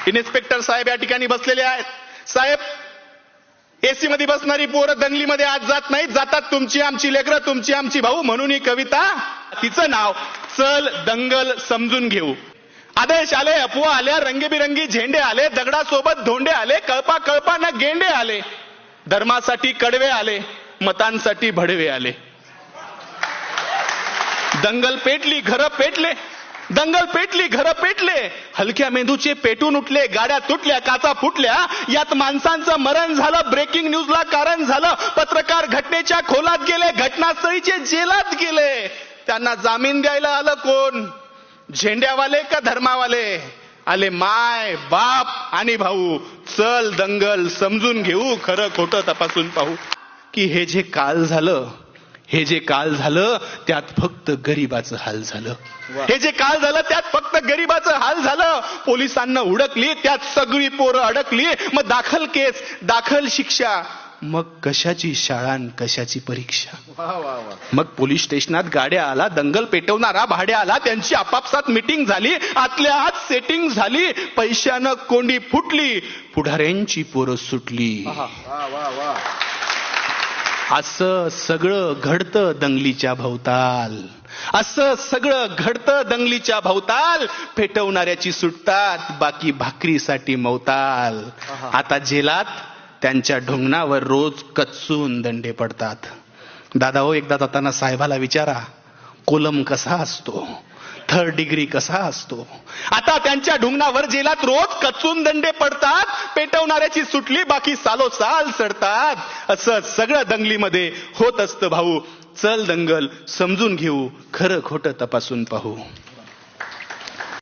Inspector साहेब या ठिकाणी बसलेले आहेत. साहेब, एसी मध्ये बसणारी पोरं दंगलीमध्ये आज जात नाहीत, जातात तुमची आमची लेकरं, तुमची आमची भाऊ. म्हणून ही कविता, तिचं नाव चल दंगल समजून घेऊ. आदेश आले, अफवा आल्या, रंगीबिरंगी झेंडे आले, दगडासोबत धोंडे आले, कळपा कळपा न गेंडे आले, धर्मासाठी कडवे आले, मतांसाठी भडवे आले. दंगल पेटली, घरं पेटले, दंगल पेटली, घरं पेटले, हलक्या मेंदूचे पेटून उठले, गाड्या तुटल्या, काचा फुटल्या, यात माणसांचं मरण झालं, ब्रेकिंग न्यूजला कारण झालं, पत्रकार घटनेच्या खोलात गेले, घटनास्थळीचे जेलात गेले. त्यांना जामीन द्यायला आलं कोण? झेंड्यावाले का धर्मावाले? आले माय बाप आणि भाऊ. चल दंगल समजून घेऊ, खरं खोटं तपासून पाहू. की हे जे काल झालं, हे जे काल झालं त्यात फक्त गरिबाचं हाल झालं. हे जे काल झालं त्यात फक्त गरिबाचं हाल झालं. पोलिसांना उडकली, त्यात सगळी पोरं अडकली. मग दाखल केस, दाखल शिक्षा, मग कशाची शाळा न कशाची परीक्षा. मग पोलीस स्टेशनात गाड्या आला, दंगल पेटवणारा भाड्या आला, त्यांची आपापसात मीटिंग झाली, आतल्या आत सेटिंग झाली, पैशानं कोंडी फुटली, पुढाऱ्यांची पोरं सुटली. असं सगळं घडतं दंगलीच्या भोवताल, असं सगळं घडतं दंगलीच्या भोवताल. पेटवणाऱ्याची सुटतात, बाकी भाकरीसाठी मवताल. आता जेलात त्यांच्या ढोंगणावर रोज कच्चून दंडे पडतात. दादा हो, एकदा जाताना साहेबाला विचारा, कोलम कसा असतो, 3rd डिग्री कसा असतो. आता त्यांच्या ढुंगणावर जेलात रोज कच्चून दंडे पडतात. पेटवणाऱ्याची सुटली, बाकी सालोसाल सडतात. असं सगळं दंगलीमध्ये होत असतं भाऊ. चल दंगल समजून घेऊ, खरं खोटं तपासून पाहू.